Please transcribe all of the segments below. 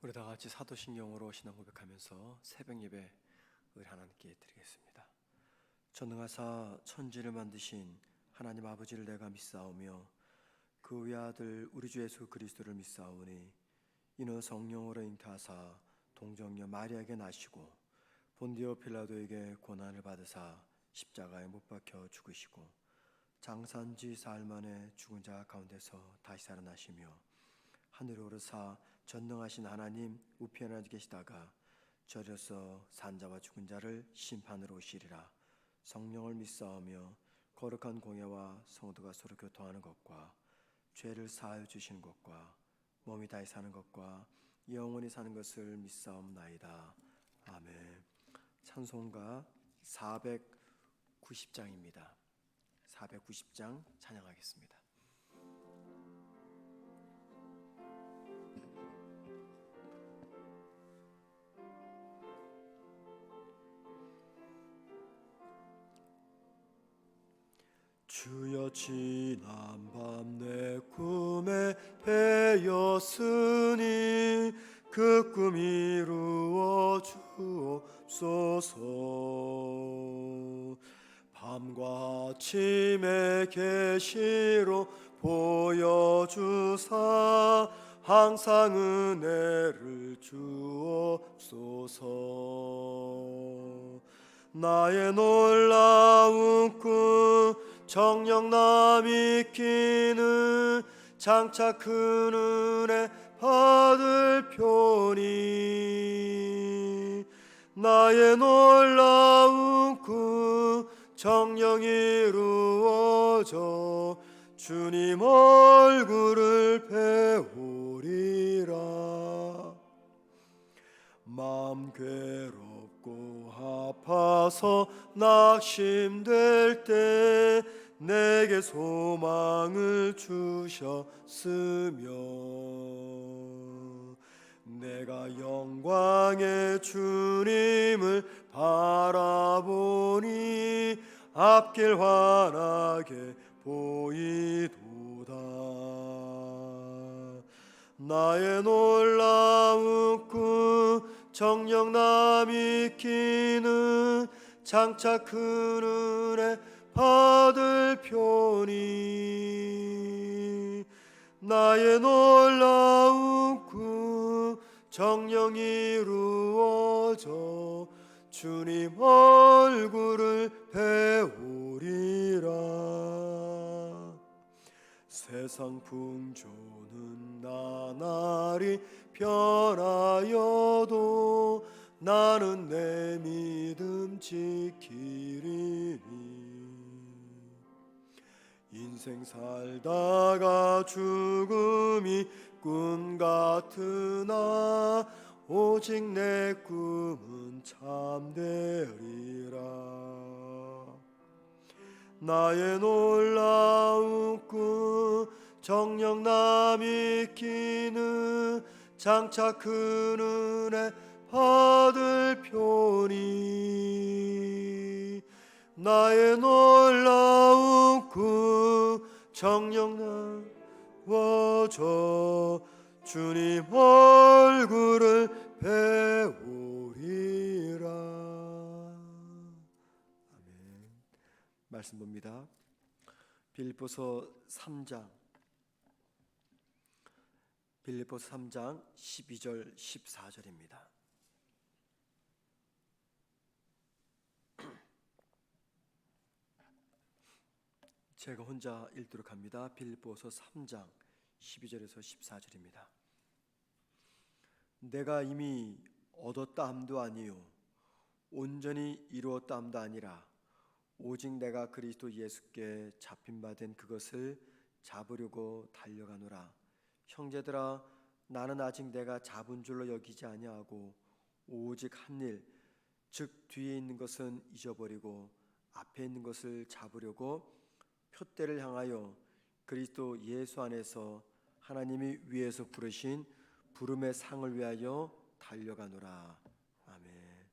우리 다 같이 사도신경으로 신앙 고백하면서 새벽 예배를 하나님께 드리겠습니다. 전능하사 천지를 만드신 하나님 아버지를 내가 믿사오며 그 외아들 우리 주 예수 그리스도를 믿사오니 이는 성령으로 잉태하사 동정녀 마리아에게 나시고 본디오 필라도에게 고난을 받으사 십자가에 못 박혀 죽으시고 장사한지 사흘 만에 죽은 자 가운데서 다시 살아나시며 하늘에 오르사 전능하신 하나님 우편에 앉아 계시다가 저려서 산자와 죽은 자를 심판으로 오시리라. 성령을 믿사오며 거룩한 공예와 성도가 서로 교통하는 것과 죄를 사하여 주시는 것과 몸이 다시 사는 것과 영원히 사는 것을 믿사옵나이다. 아멘. 찬송가 490장입니다. 490장 찬양하겠습니다. 주여 지난 밤 내 꿈에 배였으니 그 꿈 이루어 주옵소서. 밤과 아침의 계시로 보여주사 항상 은혜를 주옵소서. 나의 놀라운 꿈 정녕 남이 끼는 장차 큰 은혜 받을 표니 나의 놀라운 꿈 정녕 이루어져 주님 얼굴을 배우리라. 마음 괴롭고 아파서 낙심될 때 내게 소망을 주셨으며 내가 영광의 주님을 바라보니 앞길 환하게 보이도다. 나의 놀라운 꿈 정녕 남이 끼는 장차 큰 은혜 받을 표니 나의 놀라운 꿈 정녕 이루어져 주님 얼굴을 배우리라. 세상 풍조는 나날이 변하여도 나는 내 믿음 지키리니 인생 살다가 죽음이 꿈 같으나 오직 내 꿈은 참되리라. 나의 놀라운 꿈 정녕 남이 끼는 장차 큰 은혜 받을 표니 나의 놀라운 꿈 정녕 나와줘 주님 얼굴을 배우리라. 아멘. 말씀 봅니다. 빌립보서 3장 12절 14절입니다. 제가 혼자 읽도록 합니다. 빌립보서 3장 12절에서 14절입니다. 내가 이미 얻었다 함도 아니요 온전히 이루었다 함도 아니라 오직 내가 그리스도 예수께 잡힌 바 된 그것을 잡으려고 달려가노라. 형제들아 나는 아직 내가 잡은 줄로 여기지 아니하고 오직 한 일 즉 뒤에 있는 것은 잊어버리고 앞에 있는 것을 잡으려고 표대를 향하여 그리스도 예수 안에서 하나님이 위에서 부르신 부름의 상을 위하여 달려가노라. 아멘.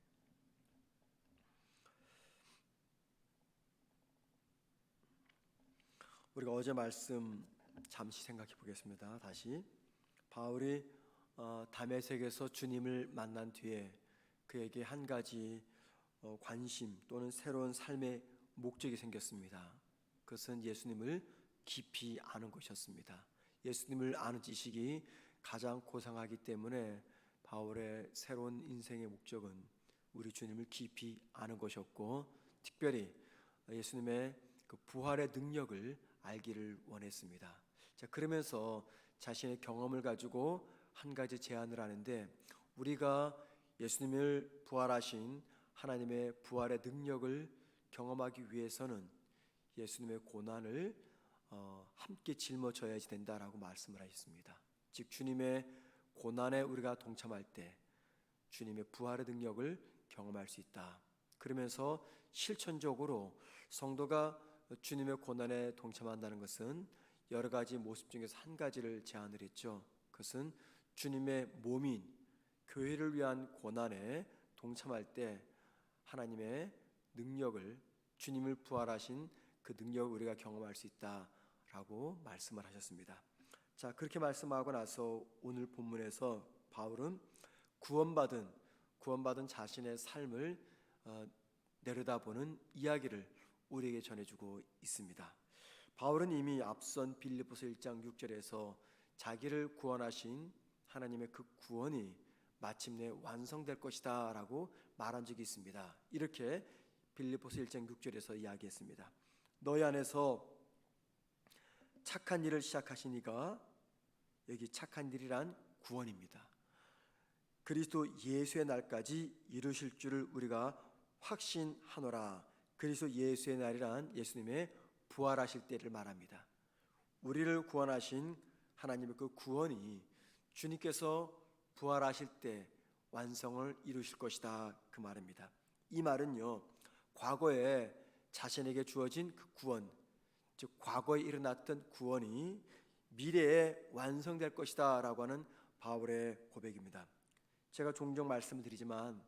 우리가 어제 말씀 잠시 생각해 보겠습니다. 다시 바울이 다메섹에서 주님을 만난 뒤에 그에게 한 가지 관심 또는 새로운 삶의 목적이 생겼습니다. 그것은 예수님을 깊이 아는 것이었습니다. 예수님을 아는 지식이 가장 고상하기 때문에 바울의 새로운 인생의 목적은 우리 주님을 깊이 아는 것이었고, 특별히 예수님의 그 부활의 능력을 알기를 원했습니다. 자, 그러면서 자신의 경험을 가지고 한 가지 제안을 하는데, 우리가 예수님을 부활하신 하나님의 부활의 능력을 경험하기 위해서는 예수님의 고난을 함께 짊어져야지 된다라고 말씀을 하셨습니다. 즉 주님의 고난에 우리가 동참할 때 주님의 부활의 능력을 경험할 수 있다. 그러면서 실천적으로 성도가 주님의 고난에 동참한다는 것은 여러 가지 모습 중에서 한 가지를 제안을 했죠. 그것은 주님의 몸인 교회를 위한 고난에 동참할 때 하나님의 능력을, 주님을 부활하신 그 능력을 우리가 경험할 수 있다라고 말씀을 하셨습니다. 자, 그렇게 말씀하고 나서 오늘 본문에서 바울은 구원받은 자신의 삶을 내려다보는 이야기를 우리에게 전해주고 있습니다. 바울은 이미 앞선 빌립보서 1장 6절에서 자기를 구원하신 하나님의 그 구원이 마침내 완성될 것이다 라고 말한 적이 있습니다. 이렇게 빌립보서 1장 6절에서 이야기했습니다. 너희 안에서 착한 일을 시작하신 이가, 여기 착한 일이란 구원입니다, 그리스도 예수의 날까지 이루실 줄을 우리가 확신하노라. 그리스도 예수의 날이란 예수님의 부활하실 때를 말합니다. 우리를 구원하신 하나님의 그 구원이 주님께서 부활하실 때 완성을 이루실 것이다, 그 말입니다. 이 말은요, 과거에 자신에게 주어진 그 구원, 즉 과거에 일어났던 구원이 미래에 완성될 것이다 라고 하는 바울의 고백입니다. 제가 종종 말씀을 드리지만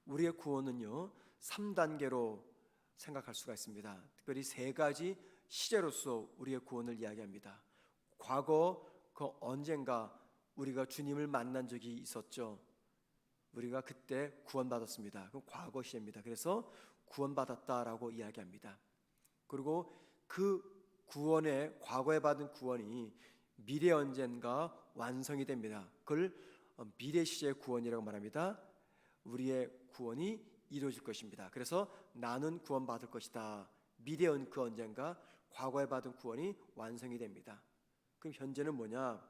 우리의 구원은요 3단계로 생각할 수가 있습니다. 특별히 세 가지 시제로서 우리의 구원을 이야기합니다. 과거 그 언젠가 우리가 주님을 만난 적이 있었죠. 우리가 그때 구원받았습니다. 그건 과거 시제입니다. 그래서 구원받았다라고 이야기합니다. 그리고 그 구원의 과거에 받은 구원이 미래 언젠가 완성이 됩니다. 그걸 미래 시제의 구원이라고 말합니다. 우리의 구원이 이루어질 것입니다. 그래서 나는 구원받을 것이다. 미래 그 언젠가 과거에 받은 구원이 완성이 됩니다. 그럼 현재는 뭐냐?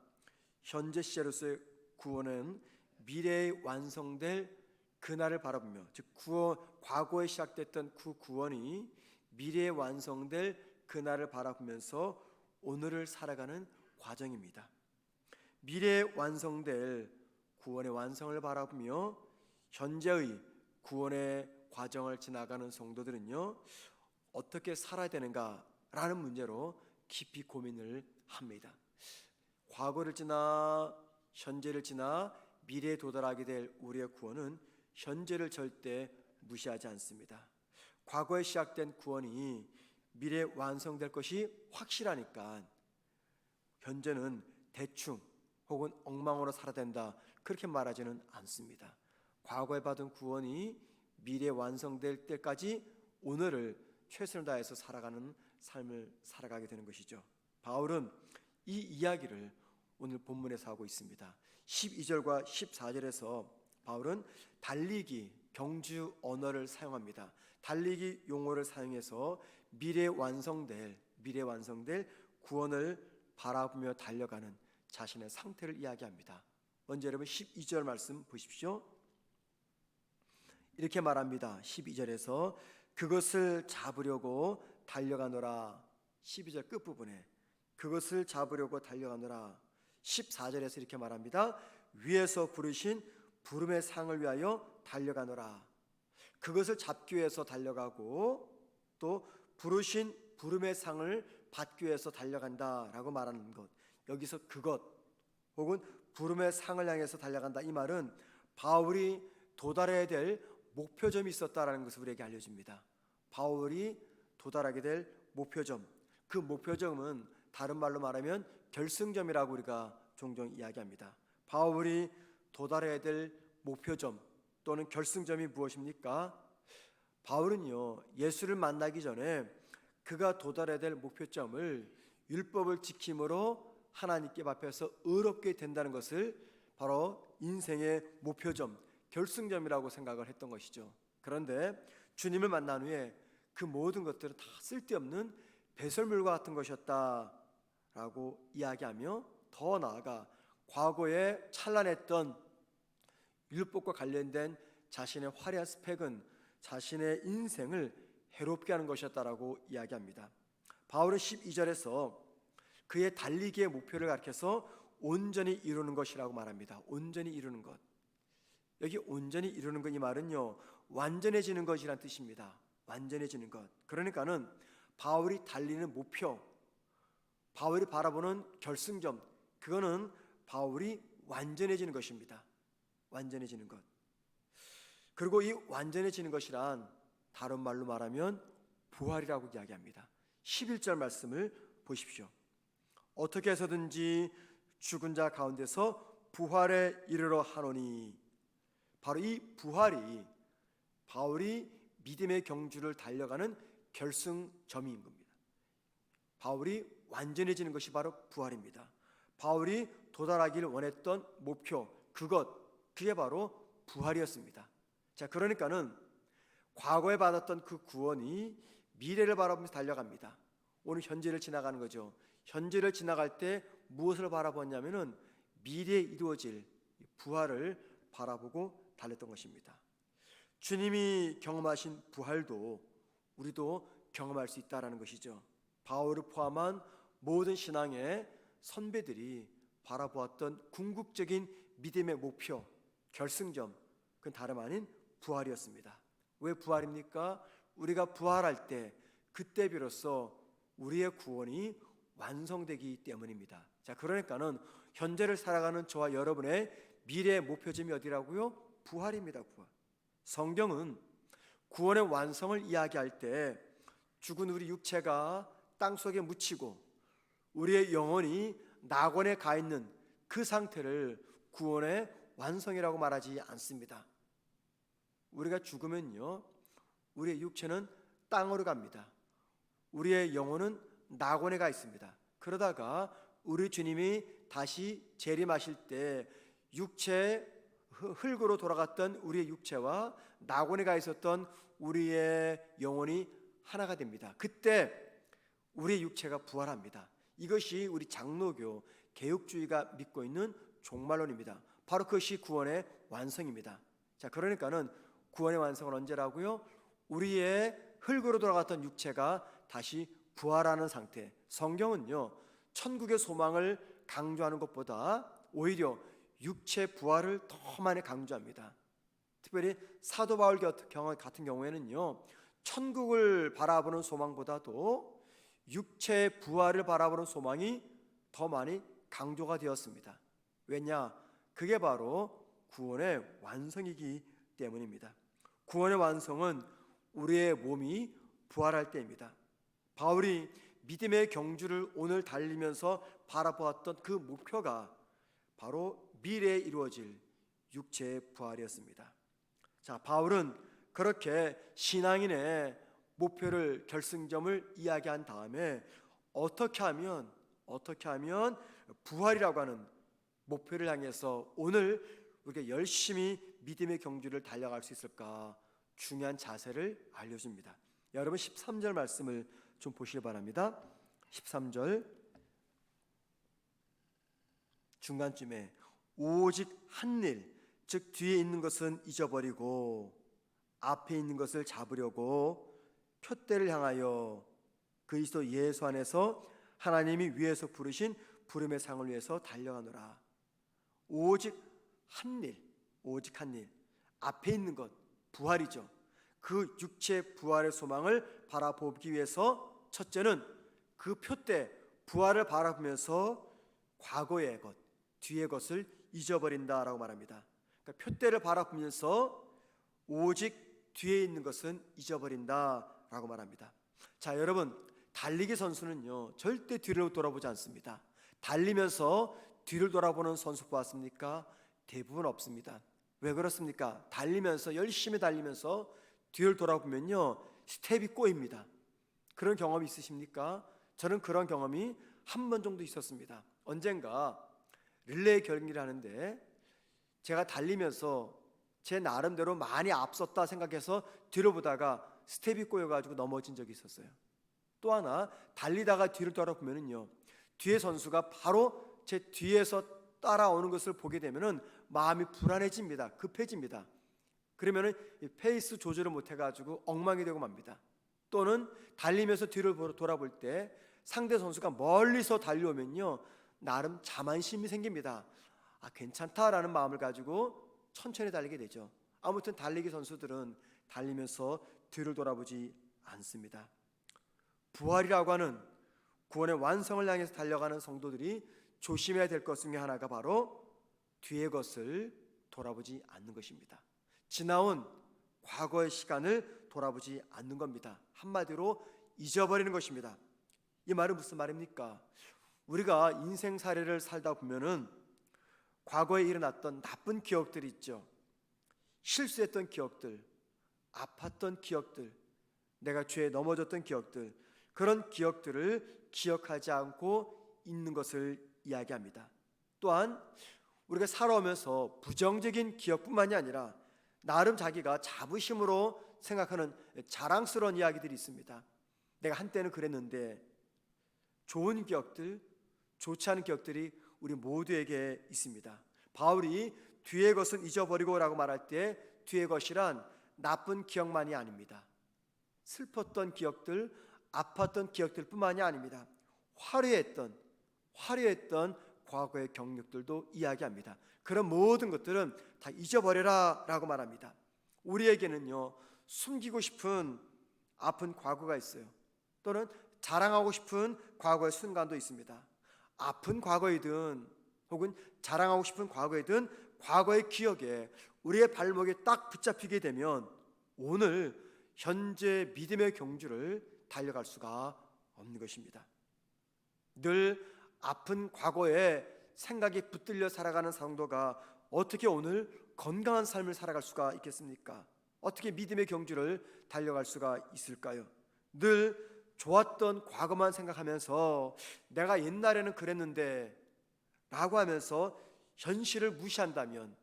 현재 시제로서의 구원은 미래에 완성될 그날을 바라보며, 즉 과거에 시작됐던 그 구원이 미래에 완성될 그날을 바라보면서 오늘을 살아가는 과정입니다. 미래에 완성될 구원의 완성을 바라보며 현재의 구원의 과정을 지나가는 성도들은요 어떻게 살아야 되는가라는 문제로 깊이 고민을 합니다. 과거를 지나 현재를 지나 미래에 도달하게 될 우리의 구원은 현재를 절대 무시하지 않습니다. 과거에 시작된 구원이 미래에 완성될 것이 확실하니까 현재는 대충 혹은 엉망으로 살아야 된다, 그렇게 말하지는 않습니다. 과거에 받은 구원이 미래에 완성될 때까지 오늘을 최선을 다해서 살아가는 삶을 살아가게 되는 것이죠. 바울은 이 이야기를 오늘 본문에서 하고 있습니다. 12절과 14절에서 바울은 달리기, 경주 언어를 사용합니다. 달리기 용어를 사용해서 미래에 완성될 구원을 바라보며 달려가는 자신의 상태를 이야기합니다. 먼저 여러분 12절 말씀 보십시오. 이렇게 말합니다. 12절에서 그것을 잡으려고 달려가노라. 12절 끝부분에 그것을 잡으려고 달려가노라. 14절에서 이렇게 말합니다. 위에서 부르신 부름의 상을 위하여 달려가노라. 그것을 잡기 위해서 달려가고 또 부르신 부름의 상을 받기 위해서 달려간다라고 말하는 것, 여기서 그것 혹은 부름의 상을 향해서 달려간다, 이 말은 바울이 도달해야 될 목표점이 있었다라는 것을 우리에게 알려줍니다. 바울이 도달하게 될 목표점, 그 목표점은 다른 말로 말하면 결승점이라고 우리가 종종 이야기합니다. 바울이 도달해야 될 목표점 또는 결승점이 무엇입니까? 바울은요, 예수를 만나기 전에 그가 도달해야 될 목표점을 율법을 지킴으로 하나님께 앞에서 의롭게 된다는 것을 바로 인생의 목표점, 결승점이라고 생각을 했던 것이죠. 그런데 주님을 만난 후에 그 모든 것들은 다 쓸데없는 배설물과 같은 것이었다라고 이야기하며, 더 나아가 과거에 찬란했던 율법과 관련된 자신의 화려한 스펙은 자신의 인생을 해롭게 하는 것이었다라고 이야기합니다. 바울은 12절에서 그의 달리기의 목표를 가리켜서 온전히 이루는 것이라고 말합니다. 온전히 이루는 것. 여기 온전히 이루는 것, 이 말은요, 완전해지는 것이란 뜻입니다. 완전해지는 것. 그러니까는 바울이 달리는 목표, 바울이 바라보는 결승점, 그거는 바울이 완전해지는 것입니다. 완전해지는 것. 그리고 이 완전해지는 것이란 다른 말로 말하면 부활이라고 이야기합니다. 11절 말씀을 보십시오. 어떻게 해서든지 죽은 자 가운데서 부활에 이르러 하노니, 바로 이 부활이 바울이 믿음의 경주를 달려가는 결승점인 겁니다. 바울이 완전해지는 것이 바로 부활입니다. 바울이 도달하기를 원했던 목표, 그게 바로 부활이었습니다. 자, 그러니까는 과거에 받았던 그 구원이 미래를 바라보면서 달려갑니다. 오늘 현재를 지나가는 거죠. 현재를 지나갈 때 무엇을 바라보냐면은 미래에 이루어질 부활을 바라보고 달렸던 것입니다. 주님이 경험하신 부활도 우리도 경험할 수 있다라는 것이죠. 바울을 포함한 모든 신앙의 선배들이 바라보았던 궁극적인 믿음의 목표, 결승점, 그건 다름 아닌 부활이었습니다. 왜 부활입니까? 우리가 부활할 때 그때 비로소 우리의 구원이 완성되기 때문입니다. 자, 그러니까는 현재를 살아가는 저와 여러분의 미래의 목표점이 어디라고요? 부활입니다. 부활. 성경은 구원의 완성을 이야기할 때 죽은 우리 육체가 땅속에 묻히고 우리의 영혼이 낙원에 가 있는 그 상태를 구원의 완성이라고 말하지 않습니다. 우리가 죽으면요, 우리의 육체는 땅으로 갑니다. 우리의 영혼은 낙원에 가 있습니다. 그러다가 우리 주님이 다시 재림하실 때 육체의 흙으로 돌아갔던 우리의 육체와 낙원에 가 있었던 우리의 영혼이 하나가 됩니다. 그때 우리의 육체가 부활합니다. 이것이 우리 장로교 개혁주의가 믿고 있는 종말론입니다. 바로 그것이 구원의 완성입니다. 자, 그러니까는 구원의 완성은 언제라고요? 우리의 흙으로 돌아갔던 육체가 다시 부활하는 상태. 성경은요, 천국의 소망을 강조하는 것보다 오히려 육체 부활을 더 많이 강조합니다. 특별히 사도 바울 같은 경우에는요, 천국을 바라보는 소망보다도 육체의 부활을 바라보는 소망이 더 많이 강조가 되었습니다. 왜냐? 그게 바로 구원의 완성이기 때문입니다. 구원의 완성은 우리의 몸이 부활할 때입니다. 바울이 믿음의 경주를 오늘 달리면서 바라보았던 그 목표가 바로 미래에 이루어질 육체의 부활이었습니다. 자, 바울은 그렇게 신앙인의 목표를, 결승점을 이야기한 다음에 어떻게 하면 부활이라고 하는 목표를 향해서 오늘 우리가 열심히 믿음의 경주를 달려갈 수 있을까, 중요한 자세를 알려줍니다. 여러분 13절 말씀을 좀 보시기 바랍니다. 13절 중간쯤에 오직 한 일, 즉 뒤에 있는 것은 잊어버리고 앞에 있는 것을 잡으려고 표대를 향하여 그리스도 예수 안에서 하나님이 위에서 부르신 부름의 상을 위해서 달려가노라. 오직 한 일, 오직 한 일, 앞에 있는 것, 부활이죠. 그 육체 부활의 소망을 바라보기 위해서 첫째는 그 표대 부활을 바라보면서 과거의 것, 뒤의 것을 잊어버린다라고 말합니다. 그러니까 표대를 바라보면서 오직 뒤에 있는 것은 잊어버린다라고 말합니다. 자, 여러분, 달리기 선수는요, 절대 뒤를 돌아보지 않습니다. 달리면서 뒤를 돌아보는 선수 보았습니까? 대부분 없습니다. 왜 그렇습니까? 달리면서 열심히 달리면서 뒤를 돌아보면요, 스텝이 꼬입니다. 그런 경험이 있으십니까? 저는 그런 경험이 한 번 정도 있었습니다. 언젠가 릴레이 경기를 하는데 제가 달리면서 제 나름대로 많이 앞섰다 생각해서 뒤를 보다가 스텝이 꼬여가지고 넘어진 적이 있었어요. 또 하나, 달리다가 뒤를 돌아보면요, 뒤에 선수가 바로 제 뒤에서 따라오는 것을 보게 되면은 마음이 불안해집니다. 급해집니다. 그러면은 페이스 조절을 못해가지고 엉망이 되고 맙니다. 또는 달리면서 뒤를 돌아볼 때 상대 선수가 멀리서 달려오면요, 나름 자만심이 생깁니다. 괜찮다라는 마음을 가지고 천천히 달리게 되죠. 아무튼 달리기 선수들은 달리면서 뒤를 돌아보지 않습니다. 부활이라고 하는 구원의 완성을 향해서 달려가는 성도들이 조심해야 될 것 중에 하나가 바로 뒤의 것을 돌아보지 않는 것입니다. 지나온 과거의 시간을 돌아보지 않는 겁니다. 한마디로 잊어버리는 것입니다. 이 말은 무슨 말입니까? 우리가 인생사례를 살다 보면은 과거에 일어났던 나쁜 기억들이 있죠. 실수했던 기억들, 아팠던 기억들, 내가 죄에 넘어졌던 기억들, 그런 기억들을 기억하지 않고 있는 것을 이야기합니다. 또한 우리가 살아오면서 부정적인 기억뿐만이 아니라 나름 자기가 자부심으로 생각하는 자랑스러운 이야기들이 있습니다. 내가 한때는 그랬는데, 좋은 기억들, 좋지 않은 기억들이 우리 모두에게 있습니다. 바울이 뒤의 것을 잊어버리고 라고 말할 때 뒤의 것이란 나쁜 기억만이 아닙니다. 슬펐던 기억들, 아팠던 기억들 뿐만이 아닙니다. 화려했던 과거의 경력들도 이야기합니다. 그런 모든 것들은 다 잊어버려라 라고 말합니다. 우리에게는요, 숨기고 싶은 아픈 과거가 있어요. 또는 자랑하고 싶은 과거의 순간도 있습니다. 아픈 과거이든 혹은 자랑하고 싶은 과거이든 과거의 기억에 우리의 발목에 딱 붙잡히게 되면 오늘 현재 믿음의 경주를 달려갈 수가 없는 것입니다. 늘 아픈 과거에 생각이 붙들려 살아가는 성도가 어떻게 오늘 건강한 삶을 살아갈 수가 있겠습니까? 어떻게 믿음의 경주를 달려갈 수가 있을까요? 늘 좋았던 과거만 생각하면서 내가 옛날에는 그랬는데 라고 하면서 현실을 무시한다면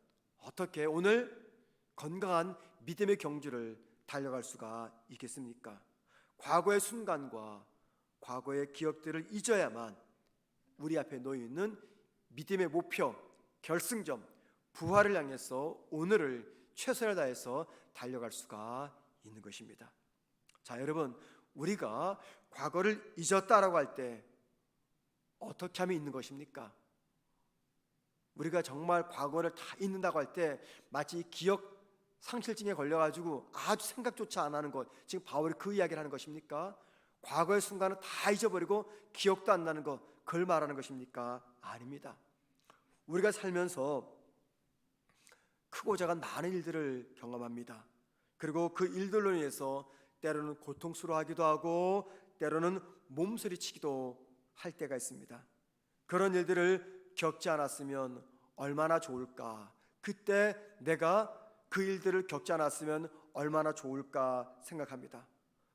어떻게 오늘 건강한 믿음의 경주를 달려갈 수가 있겠습니까? 과거의 순간과 과거의 기억들을 잊어야만 우리 앞에 놓여 있는 믿음의 목표, 결승점, 부활을 향해서 오늘을 최선을 다해서 달려갈 수가 있는 것입니다. 자, 여러분, 우리가 과거를 잊었다라고 할 때 어떻게 하면 잊는 것입니까? 우리가 정말 과거를 다 잊는다고 할 때 마치 기억 상실증에 걸려가지고 아주 생각조차 안 하는 것, 지금 바울이 그 이야기를 하는 것입니까? 과거의 순간을 다 잊어버리고 기억도 안 나는 것, 그걸 말하는 것입니까? 아닙니다. 우리가 살면서 크고 작은 많은 일들을 경험합니다. 그리고 그 일들로 인해서 때로는 고통스러워하기도 하고 때로는 몸서리치기도 할 때가 있습니다. 그런 일들을 겪지 않았으면 얼마나 좋을까? 그때 내가 그 일들을 겪지 않았으면 얼마나 좋을까 생각합니다.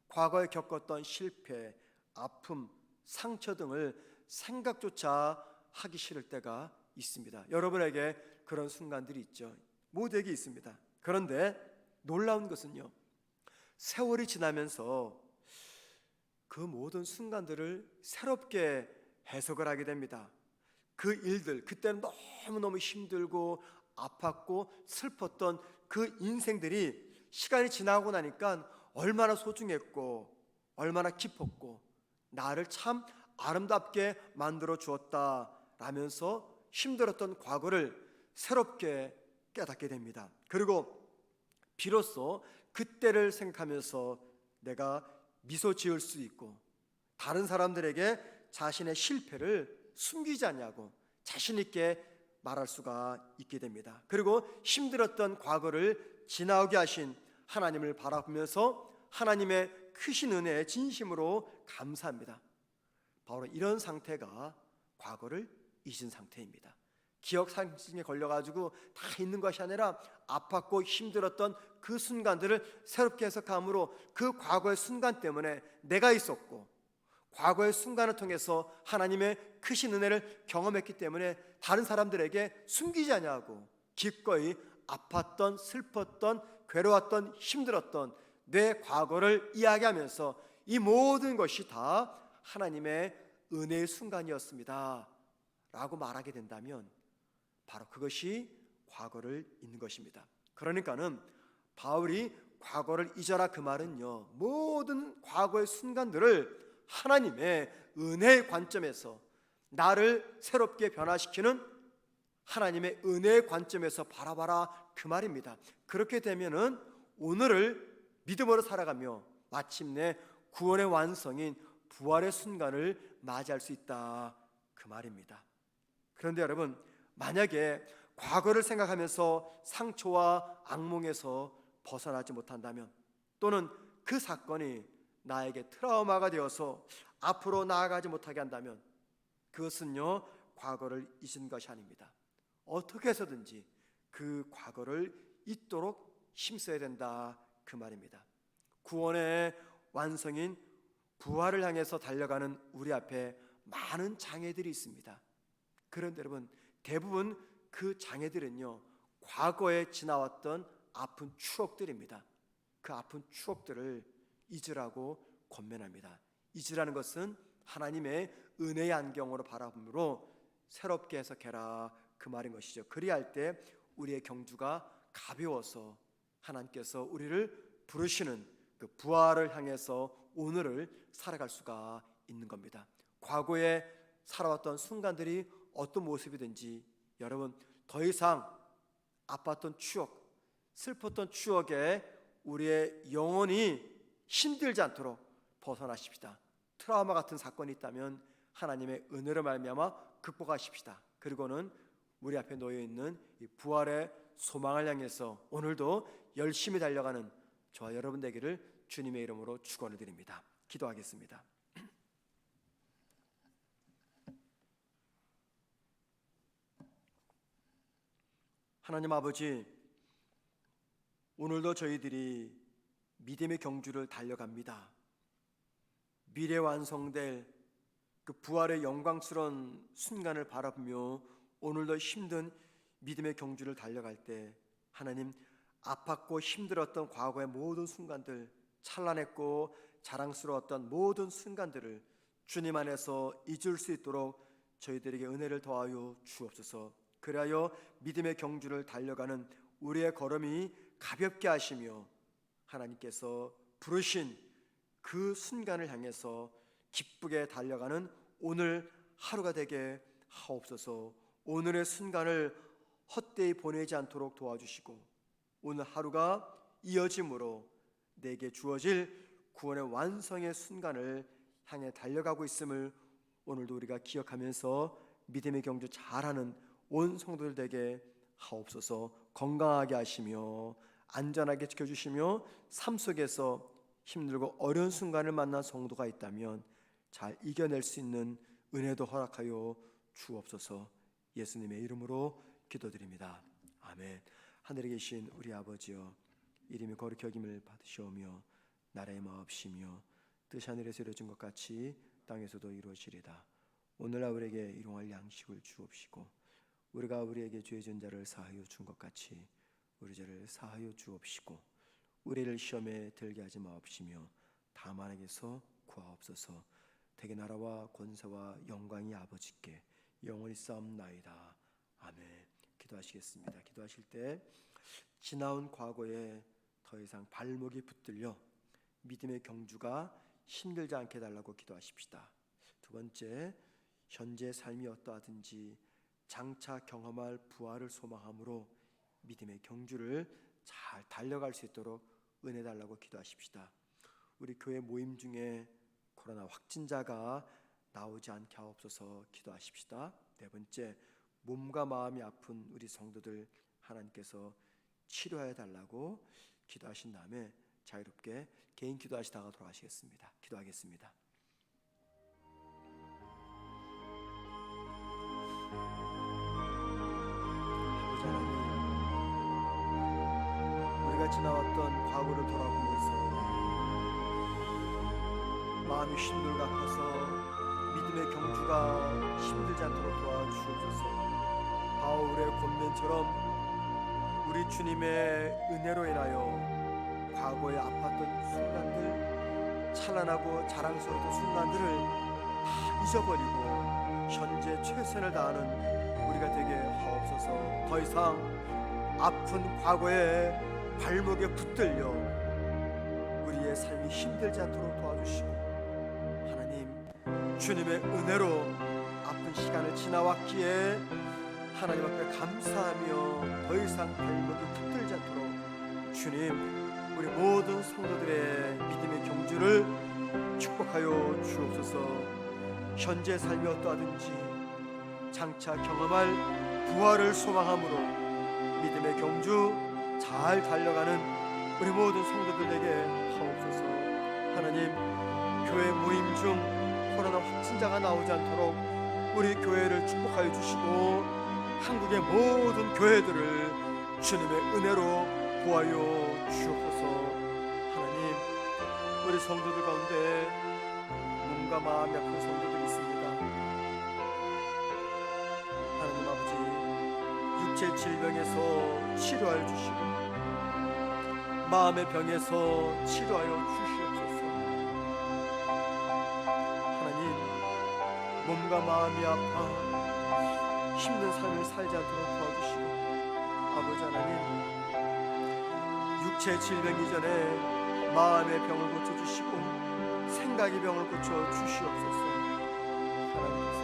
과거에 겪었던 실패, 아픔, 상처 등을 생각조차 하기 싫을 때가 있습니다. 여러분에게 그런 순간들이 있죠. 모두에게 있습니다. 그런데 놀라운 것은요, 세월이 지나면서 그 모든 순간들을 새롭게 해석을 하게 됩니다. 그 일들, 그때는 너무너무 힘들고 아팠고 슬펐던 그 인생들이 시간이 지나고 나니까 얼마나 소중했고 얼마나 깊었고 나를 참 아름답게 만들어 주었다라면서 힘들었던 과거를 새롭게 깨닫게 됩니다. 그리고 비로소 그때를 생각하면서 내가 미소 지을 수 있고 다른 사람들에게 자신의 실패를 숨기지 않냐고 자신 있게 말할 수가 있게 됩니다. 그리고 힘들었던 과거를 지나오게 하신 하나님을 바라보면서 하나님의 크신 은혜에 진심으로 감사합니다. 바로 이런 상태가 과거를 잊은 상태입니다. 기억 상실증에 걸려가지고 다 있는 것이 아니라 아팠고 힘들었던 그 순간들을 새롭게 해석함으로 그 과거의 순간 때문에 내가 있었고 과거의 순간을 통해서 하나님의 크신 은혜를 경험했기 때문에 다른 사람들에게 숨기지 아니하고 기꺼이 아팠던 슬펐던 괴로웠던 힘들었던 내 과거를 이야기하면서 이 모든 것이 다 하나님의 은혜의 순간이었습니다 라고 말하게 된다면 바로 그것이 과거를 잊는 것입니다. 그러니까는 바울이 과거를 잊어라 그 말은요, 모든 과거의 순간들을 하나님의 은혜의 관점에서 나를 새롭게 변화시키는 하나님의 은혜의 관점에서 바라봐라 그 말입니다. 그렇게 되면은 오늘을 믿음으로 살아가며 마침내 구원의 완성인 부활의 순간을 맞이할 수 있다 그 말입니다. 그런데 여러분, 만약에 과거를 생각하면서 상처와 악몽에서 벗어나지 못한다면, 또는 그 사건이 나에게 트라우마가 되어서 앞으로 나아가지 못하게 한다면 그것은요, 과거를 잊은 것이 아닙니다. 어떻게 해서든지 그 과거를 잊도록 힘써야 된다 그 말입니다. 구원의 완성인 부활을 향해서 달려가는 우리 앞에 많은 장애들이 있습니다. 그런데 여러분, 대부분 그 장애들은요, 과거에 지나왔던 아픈 추억들입니다. 그 아픈 추억들을 잊으라고 권면합니다. 잊으라는 것은 하나님의 은혜의 안경으로 바라보므로 새롭게 해석해라 그 말인 것이죠. 그리할 때 우리의 경주가 가벼워서 하나님께서 우리를 부르시는 그 부활을 향해서 오늘을 살아갈 수가 있는 겁니다. 과거에 살아왔던 순간들이 어떤 모습이든지 여러분, 더 이상 아팠던 추억, 슬펐던 추억에 우리의 영혼이 힘들지 않도록 벗어나십시다. 트라우마 같은 사건이 있다면 하나님의 은혜로 말미암아 극복하십시다. 그리고는 우리 앞에 놓여있는 이 부활의 소망을 향해서 오늘도 열심히 달려가는 저와 여러분 되기를 주님의 이름으로 축원을 드립니다. 기도하겠습니다. 하나님 아버지, 오늘도 저희들이 믿음의 경주를 달려갑니다. 미래 완성될 그 부활의 영광스러운 순간을 바라보며 오늘도 힘든 믿음의 경주를 달려갈 때 하나님, 아팠고 힘들었던 과거의 모든 순간들, 찬란했고 자랑스러웠던 모든 순간들을 주님 안에서 잊을 수 있도록 저희들에게 은혜를 더하여 주옵소서. 그리하여 믿음의 경주를 달려가는 우리의 걸음이 가볍게 하시며 하나님께서 부르신 그 순간을 향해서 기쁘게 달려가는 오늘 하루가 되게 하옵소서. 오늘의 순간을 헛되이 보내지 않도록 도와주시고 오늘 하루가 이어짐으로 내게 주어질 구원의 완성의 순간을 향해 달려가고 있음을 오늘도 우리가 기억하면서 믿음의 경주 잘하는 온 성도들 되게 하옵소서. 건강하게 하시며 안전하게 지켜주시며 삶 속에서 힘들고 어려운 순간을 만난 성도가 있다면 잘 이겨낼 수 있는 은혜도 허락하여 주옵소서. 예수님의 이름으로 기도드립니다. 아멘. 하늘에 계신 우리 아버지여, 이름이 거룩히 여김을 받으시오며 나라의 마옵시며 뜻이 하늘에서 이루어진 것 같이 땅에서도 이루어지리다. 오늘날 우리에게 일용할 양식을 주옵시고 우리가 우리에게 죄 지은 자를 사하여 준 것 같이 우리 죄를 사하여 주옵시고 우리를 시험에 들게 하지 마옵시며 다만 에게서 구하옵소서. 대개 나라와 권세와 영광이 아버지께 영원히 싸움나이다. 아멘. 기도하시겠습니다. 기도하실 때 지나온 과거에 더 이상 발목이 붙들려 믿음의 경주가 힘들지 않게 해달라고 기도하십시다. 두 번째, 현재 삶이 어떠하든지 장차 경험할 부활을 소망함으로 믿음의 경주를 잘 달려갈 수 있도록 은혜 달라고 기도하십시다. 우리 교회 모임 중에 코로나 확진자가 나오지 않게 하옵소서 기도하십시다. 네 번째, 몸과 마음이 아픈 우리 성도들 하나님께서 치료해 달라고 기도하신 다음에 자유롭게 개인 기도하시다가 돌아가시겠습니다. 기도하겠습니다. 지나왔던 과거를 돌아보면서 마음이 힘들 같아서 믿음의 경주가 힘들지 않도록 도와주옵소서. 바울의 권면처럼 우리 주님의 은혜로 인하여 과거에 아팠던 순간들, 찬란하고 자랑스러웠던 순간들을 다 잊어버리고 현재 최선을 다하는 우리가 되게 하옵소서. 더 이상 아픈 과거에 발목에 붙들려 우리의 삶이 힘들지 않도록 도와주시고, 하나님 주님의 은혜로 아픈 시간을 지나왔기에 하나님 앞에 감사하며 더 이상 발목이 붙들지 않도록 주님, 우리 모든 성도들의 믿음의 경주를 축복하여 주옵소서. 현재 삶이 어떠하든지 장차 경험할 부활을 소망함으로 믿음의 경주 잘 달려가는 우리 모든 성도들에게 하옵소서. 하나님, 교회 모임 중 코로나 확진자가 나오지 않도록 우리 교회를 축복하여 주시고 한국의 모든 교회들을 주님의 은혜로 보하여 주옵소서. 하나님, 우리 성도들 가운데 몸과 마음이 아픈 성도들이 있습니다. 하나님 아버지, 육체 질병에서 치료하여 주시고 마음의 병에서 치료하여 주시옵소서. 하나님, 몸과 마음이 아파 힘든 삶을 살지 않도록 도와주시고, 아버지 하나님, 육체 질병 이전에 마음의 병을 고쳐주시고 생각의 병을 고쳐 주시옵소서. 하나님께서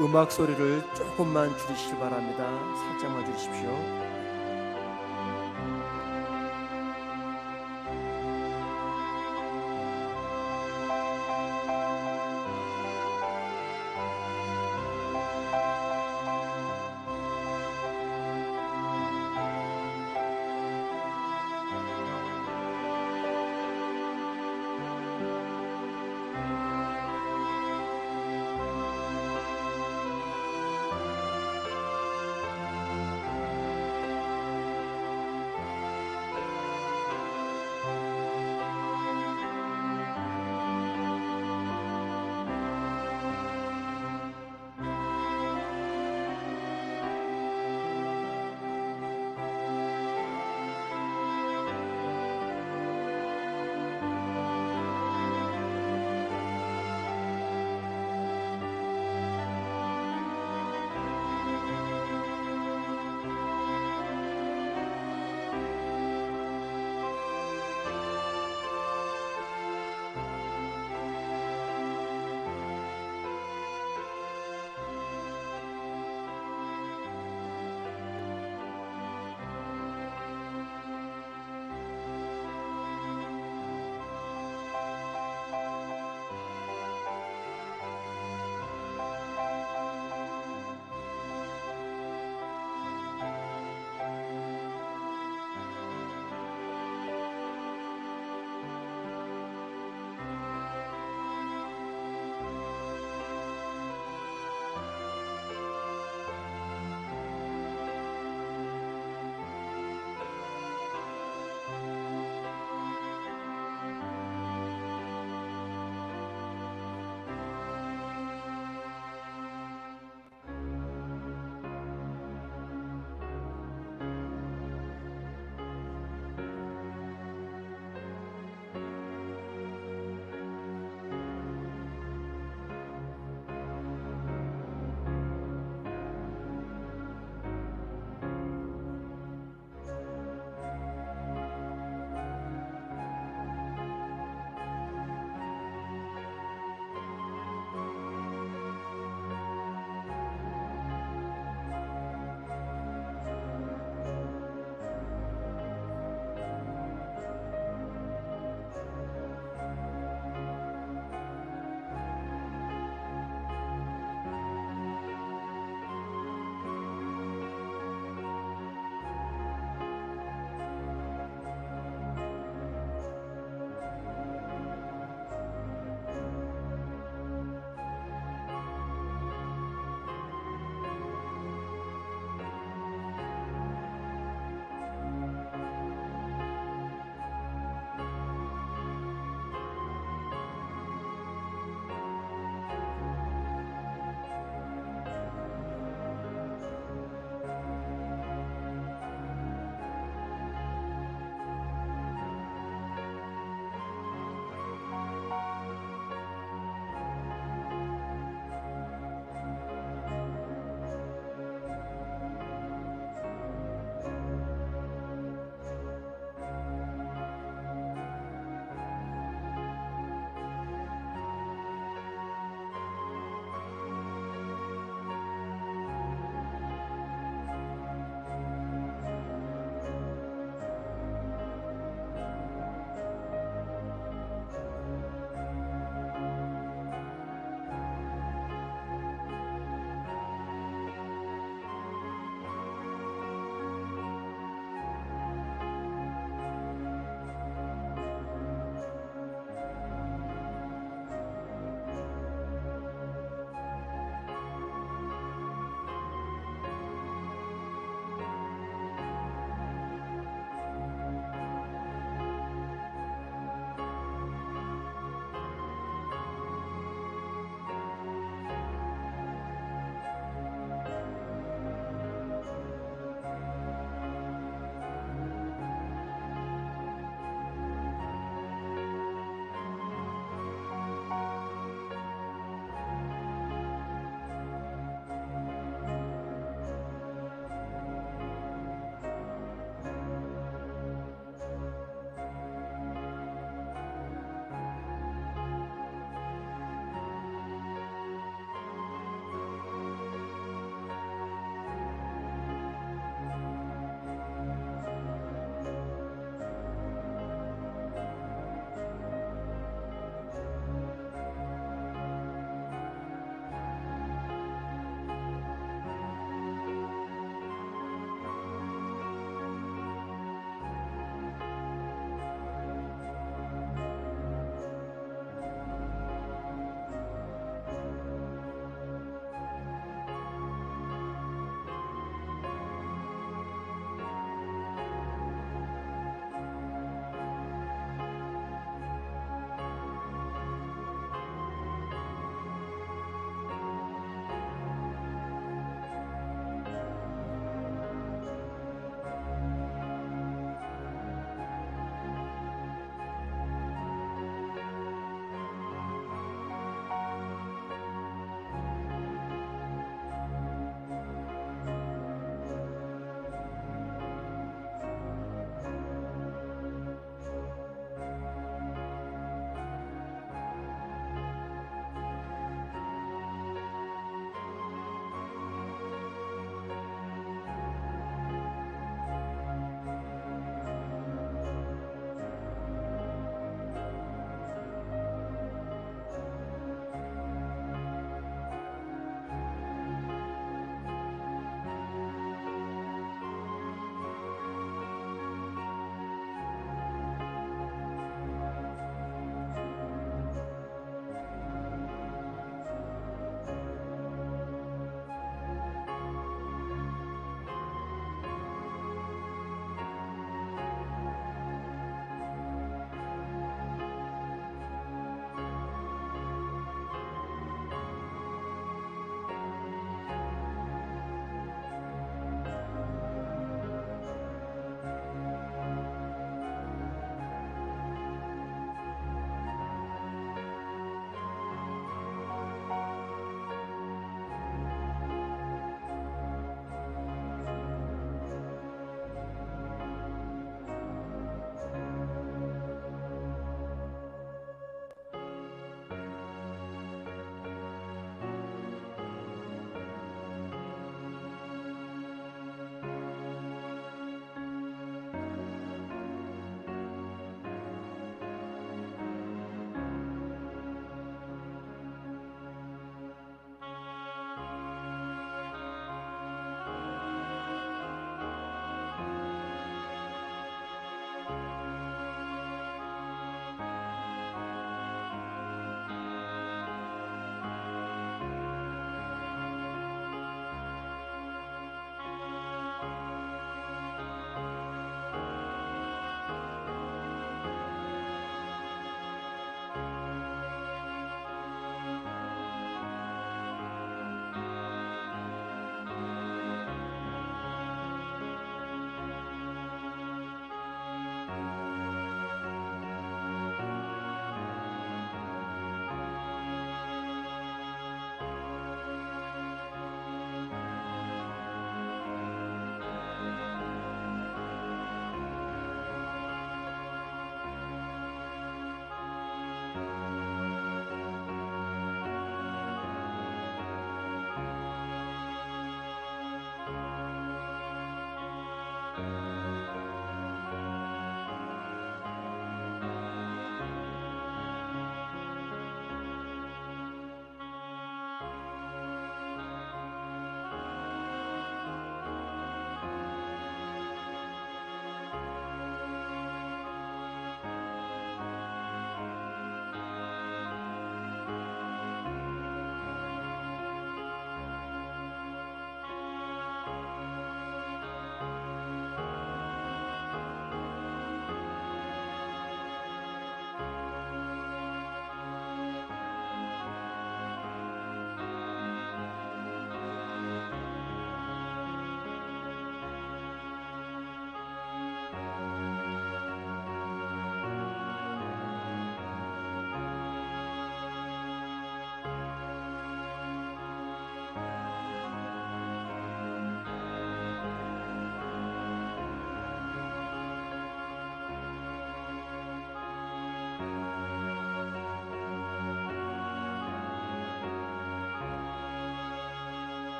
음악 소리를 조금만 줄이시기 바랍니다. 살짝만 줄이십시오.